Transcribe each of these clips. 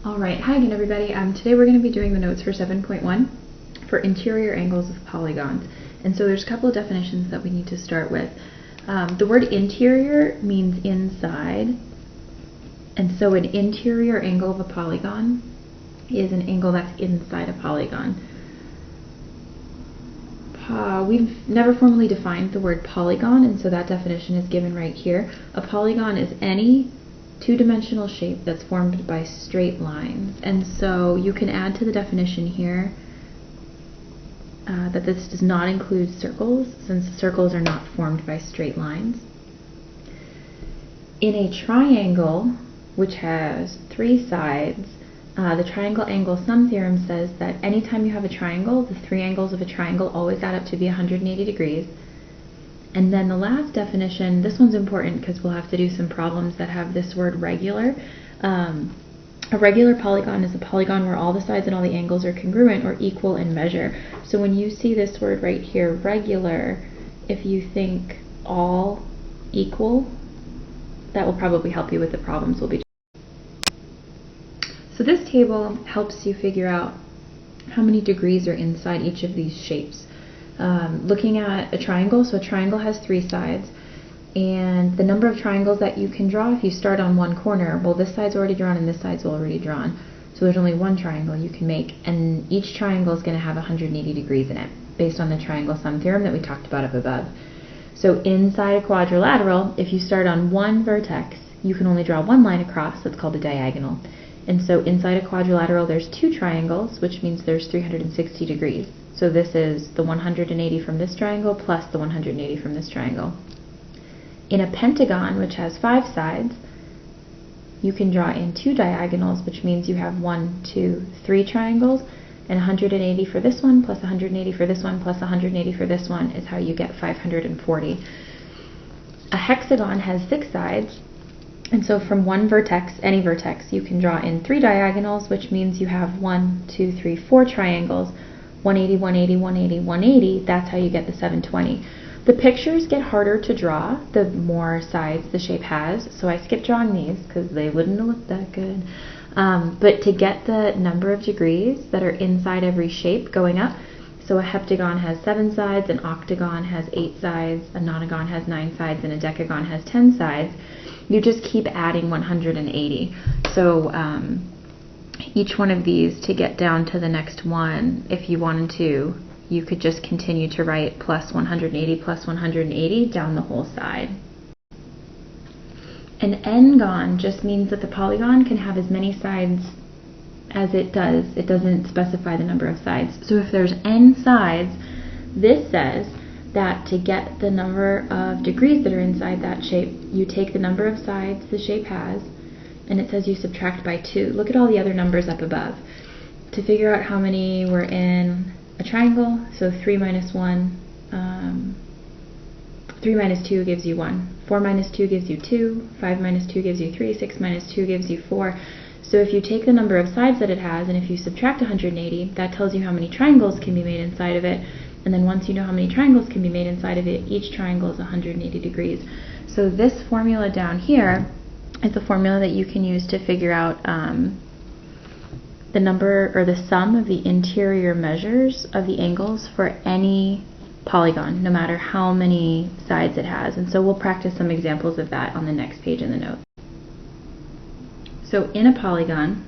Alright, hi again everybody. Today we're going to be doing the notes for 7.1 for interior angles of polygons. And so there's a couple of definitions that we need to start with. The word interior means inside, and so an interior angle of a polygon is an angle that's inside a polygon. We've never formally defined the word polygon, and so that definition is given right here. A polygon is any two-dimensional shape that's formed by straight lines. And so you can add to the definition here that this does not include circles, since circles are not formed by straight lines. In a triangle, which has three sides, the triangle angle sum theorem says that anytime you have a triangle, the three angles of a triangle always add up to be 180 degrees. And then the last definition, this one's important because we'll have to do some problems that have this word regular. A regular polygon is a polygon where all the sides and all the angles are congruent or equal in measure. So when you see this word right here, regular, if you think all equal, that will probably help you with the problems we'll be doing. So this table helps you figure out how many degrees are inside each of these shapes. Looking at a triangle, so a triangle has three sides, and the number of triangles that you can draw if you start on one corner, well, this side's already drawn and this side's already drawn, so there's only one triangle you can make, and each triangle is going to have 180 degrees in it, based on the triangle sum theorem that we talked about up above. So inside a quadrilateral, if you start on one vertex, you can only draw one line across, that's called a diagonal. And so inside a quadrilateral there's two triangles, which means there's 360 degrees. So this is the 180 from this triangle plus the 180 from this triangle. In a pentagon, which has five sides, you can draw in two diagonals, which means you have 1, 2, 3 triangles, and 180 for this one plus 180 for this one plus 180 for this one is how you get 540. A hexagon has six sides, and so from one vertex, any vertex, you can draw in three diagonals, which means you have 1, 2, 3, 4 triangles, 180, 180, 180, 180, that's how you get the 720. The pictures get harder to draw the more sides the shape has, so I skipped drawing these because they wouldn't look that good. But to get the number of degrees that are inside every shape going up, so a heptagon has 7 sides, an octagon has 8 sides, a nonagon has 9 sides, and a decagon has 10 sides, you just keep adding 180. So each one of these, to get down to the next one, if you wanted to, you could just continue to write plus 180 plus 180 down the whole side. An n-gon just means that the polygon can have as many sides as it does. It doesn't specify the number of sides. So if there's n sides, this says that to get the number of degrees that are inside that shape, you take the number of sides the shape has, and it says you subtract by 2. Look at all the other numbers up above. To figure out how many were in a triangle, so 3 minus 1, 3 minus 2 gives you 1, 4 minus 2 gives you 2, 5 minus 2 gives you 3, 6 minus 2 gives you 4. So if you take the number of sides that it has, and if you subtract 180, that tells you how many triangles can be made inside of it. And then once you know how many triangles can be made inside of it, each triangle is 180 degrees. So this formula down here is a formula that you can use to figure out the number or the sum of the interior measures of the angles for any polygon, no matter how many sides it has. And so we'll practice some examples of that on the next page in the notes. So in a polygon,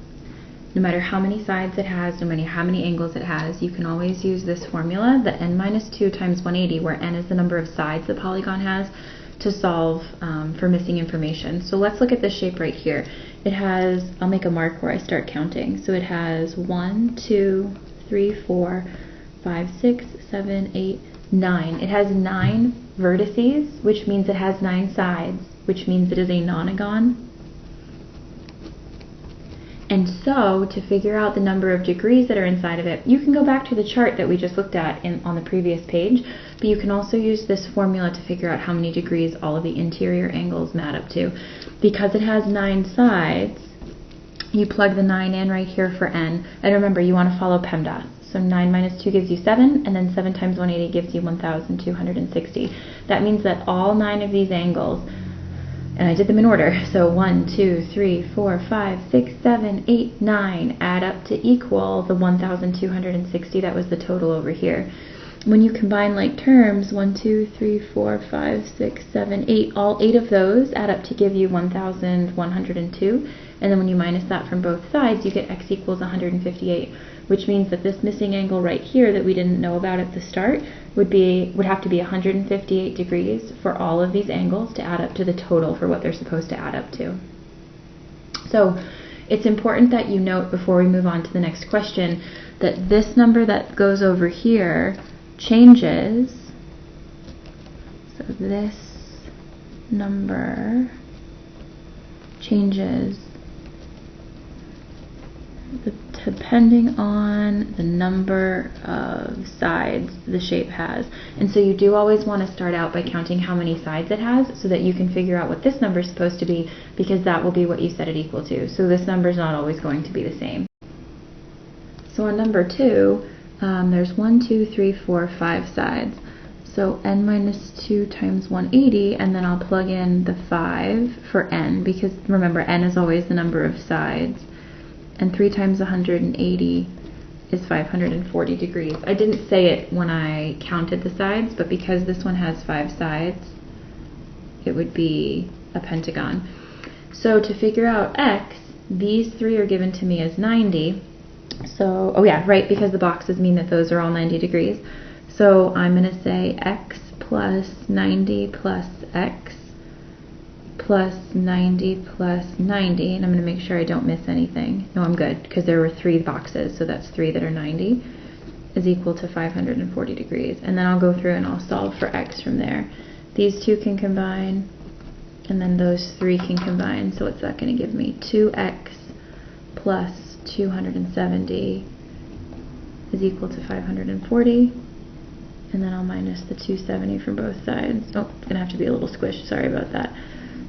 no matter how many sides it has, no matter how many angles it has, you can always use this formula, the n minus 2 times 180, where n is the number of sides the polygon has, to solve for missing information. So let's look at this shape right here. It has, I'll make a mark where I start counting. So it has 1, 2, 3, 4, 5, 6, 7, 8, 9. It has 9 vertices, which means it has 9 sides, which means it is a nonagon. And so, to figure out the number of degrees that are inside of it, you can go back to the chart that we just looked at on the previous page, but you can also use this formula to figure out how many degrees all of the interior angles add up to. Because it has 9 sides, you plug the 9 in right here for n, and remember, you want to follow PEMDAS. So 9 minus 2 gives you 7, and then 7 times 180 gives you 1,260. That means that all 9 of these angles And I did them in order. So 1, 2, 3, 4, 5, 6, 7, 8, 9 add up to equal the 1,260. That was the total over here. When you combine like terms, 1, 2, 3, 4, 5, 6, 7, 8, all 8 of those add up to give you 1,102. And then when you minus that from both sides, you get x equals 158, which means that this missing angle right here that we didn't know about at the start would have to be 158 degrees for all of these angles to add up to the total for what they're supposed to add up to. So it's important that you note before we move on to the next question that this number that goes over here changes. So this number changes depending on the number of sides the shape has. And so you do always want to start out by counting how many sides it has so that you can figure out what this number is supposed to be, because that will be what you set it equal to. So this number is not always going to be the same. So on number 2, there's 1, 2, 3, 4, 5 sides. So n minus 2 times 180, and then I'll plug in the 5 for n, because remember, n is always the number of sides. And 3 times 180 is 540 degrees. I didn't say it when I counted the sides, but because this one has 5 sides, it would be a pentagon. So to figure out x, these 3 are given to me as 90. So, oh yeah, right, because the boxes mean that those are all 90 degrees. So I'm going to say x plus 90 plus x plus 90 plus 90, and I'm going to make sure I don't miss anything. No, I'm good, because there were 3 boxes, so that's 3 that are 90, is equal to 540 degrees. And then I'll go through and I'll solve for x from there. These 2 can combine, and then those 3 can combine, so what's that going to give me? 2x plus 270 is equal to 540, and then I'll minus the 270 from both sides. Oh, it's going to have to be a little squished, sorry about that.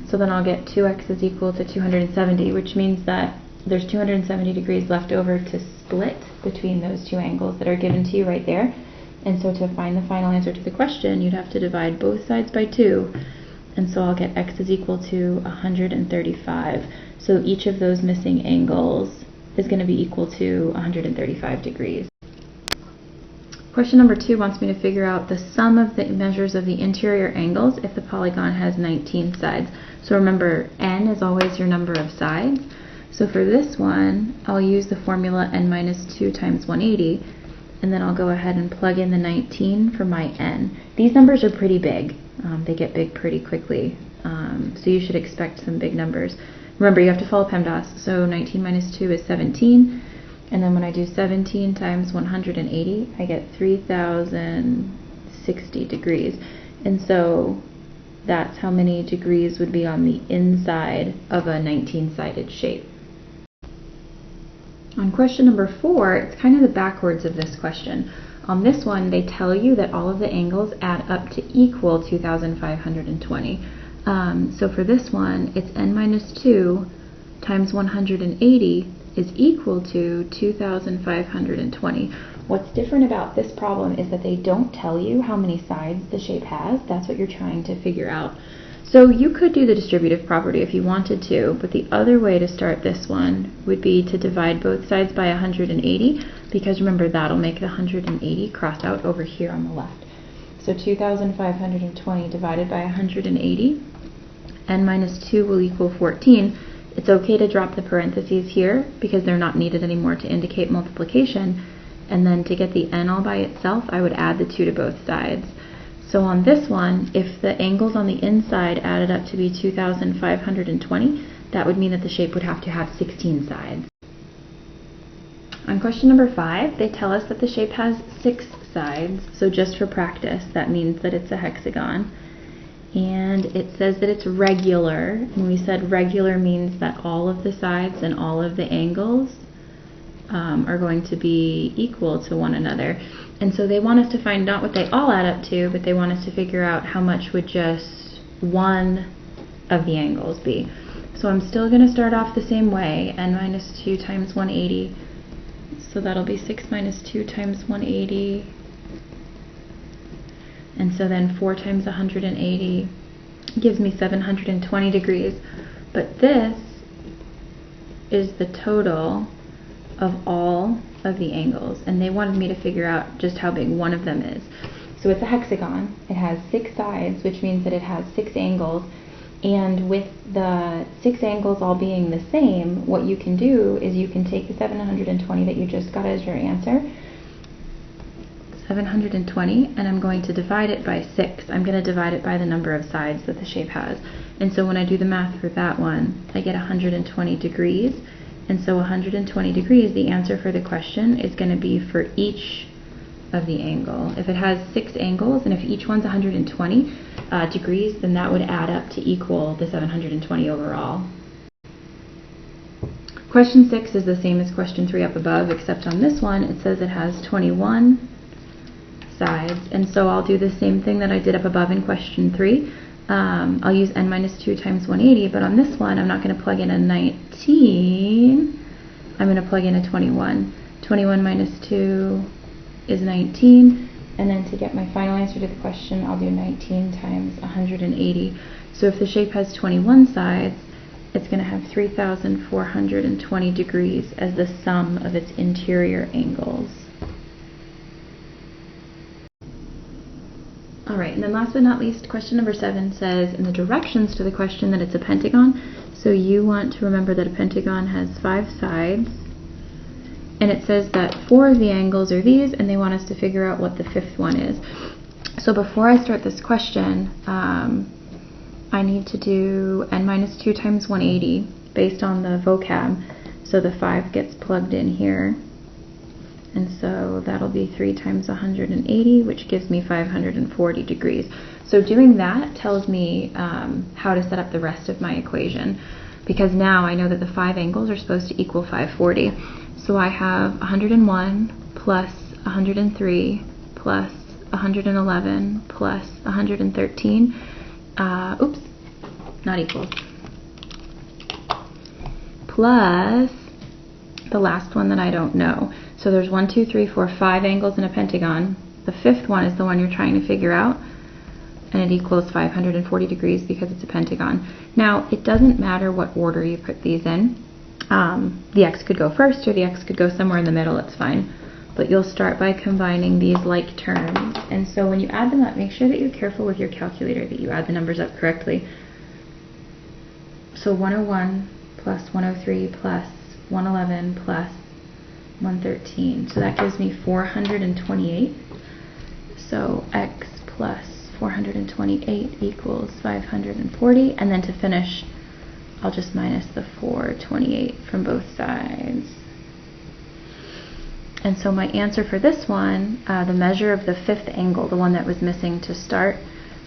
So then I'll get 2x is equal to 270, which means that there's 270 degrees left over to split between those 2 angles that are given to you right there. And so to find the final answer to the question, you'd have to divide both sides by 2. And so I'll get x is equal to 135. So each of those missing angles is going to be equal to 135 degrees. Question number 2 wants me to figure out the sum of the measures of the interior angles if the polygon has 19 sides. So remember, n is always your number of sides. So for this one, I'll use the formula n minus 2 times 180, and then I'll go ahead and plug in the 19 for my n. These numbers are pretty big. They get big pretty quickly, so you should expect some big numbers. Remember, you have to follow PEMDAS, so 19 minus 2 is 17. And then when I do 17 times 180, I get 3,060 degrees. And so that's how many degrees would be on the inside of a 19-sided shape. On question number 4, it's kind of the backwards of this question. On this one, they tell you that all of the angles add up to equal 2,520. So for this one, it's n minus 2 times 180 is equal to 2,520. What's different about this problem is that they don't tell you how many sides the shape has. That's what you're trying to figure out. So you could do the distributive property if you wanted to, but the other way to start this one would be to divide both sides by 180, because remember, that'll make the 180 cross out over here on the left. So 2,520 divided by 180, n minus 2 will equal 14. It's okay to drop the parentheses here because they're not needed anymore to indicate multiplication. And then to get the n all by itself, I would add the 2 to both sides. So on this one, if the angles on the inside added up to be 2,520, that would mean that the shape would have to have 16 sides. On question number 5, they tell us that the shape has 6 sides. So just for practice, that means that it's a hexagon. And it says that it's regular, and we said regular means that all of the sides and all of the angles are going to be equal to one another. And so they want us to find not what they all add up to, but they want us to figure out how much would just one of the angles be. So I'm still going to start off the same way, n minus 2 times 180. So that'll be 6 minus 2 times 180. And so then 4 times 180 gives me 720 degrees. But this is the total of all of the angles, and they wanted me to figure out just how big one of them is. So it's a hexagon. It has 6 sides, which means that it has 6 angles. And with the 6 angles all being the same, what you can do is you can take the 720 that you just got as your answer, 720, and I'm going to divide it by 6. I'm going to divide it by the number of sides that the shape has. And so when I do the math for that one, I get 120 degrees. And so 120 degrees, the answer for the question is going to be for each of the angle. If it has 6 angles, and if each one's 120 degrees, then that would add up to equal the 720 overall. Question 6 is the same as question 3 up above, except on this one it says it has 21 sides, and so I'll do the same thing that I did up above in question 3. I'll use n minus 2 times 180, but on this one I'm not going to plug in a 19, I'm going to plug in a 21. 21 minus 2 is 19, and then to get my final answer to the question, I'll do 19 times 180. So if the shape has 21 sides, it's going to have 3,420 degrees as the sum of its interior angles. Alright, and then last but not least, question number 7 says in the directions to the question that it's a pentagon. So you want to remember that a pentagon has 5 sides, and it says that 4 of the angles are these, and they want us to figure out what the 5th one is. So before I start this question, I need to do n minus 2 times 180 based on the vocab. So the 5 gets plugged in here. And so that'll be 3 times 180, which gives me 540 degrees. So doing that tells me how to set up the rest of my equation, because now I know that the 5 angles are supposed to equal 540. So I have 101 plus 103 plus 111 plus 113. Oops, not equal. Plus the last one that I don't know. So there's 1, 2, 3, 4, 5 angles in a pentagon. The 5th one is the one you're trying to figure out, and it equals 540 degrees because it's a pentagon. Now, it doesn't matter what order you put these in. The x could go first, or the x could go somewhere in the middle, it's fine. But you'll start by combining these like terms. And so when you add them up, make sure that you're careful with your calculator, that you add the numbers up correctly. So 101 plus 103 plus 111 plus 113. So that gives me 428. So x plus 428 equals 540. And then to finish, I'll just minus the 428 from both sides. And so my answer for this one, the measure of the 5th angle, the one that was missing to start,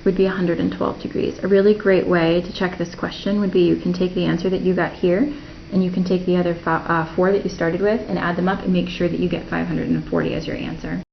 would be 112 degrees. A really great way to check this question would be you can take the answer that you got here, and you can take the other 4 that you started with and add them up and make sure that you get 540 as your answer.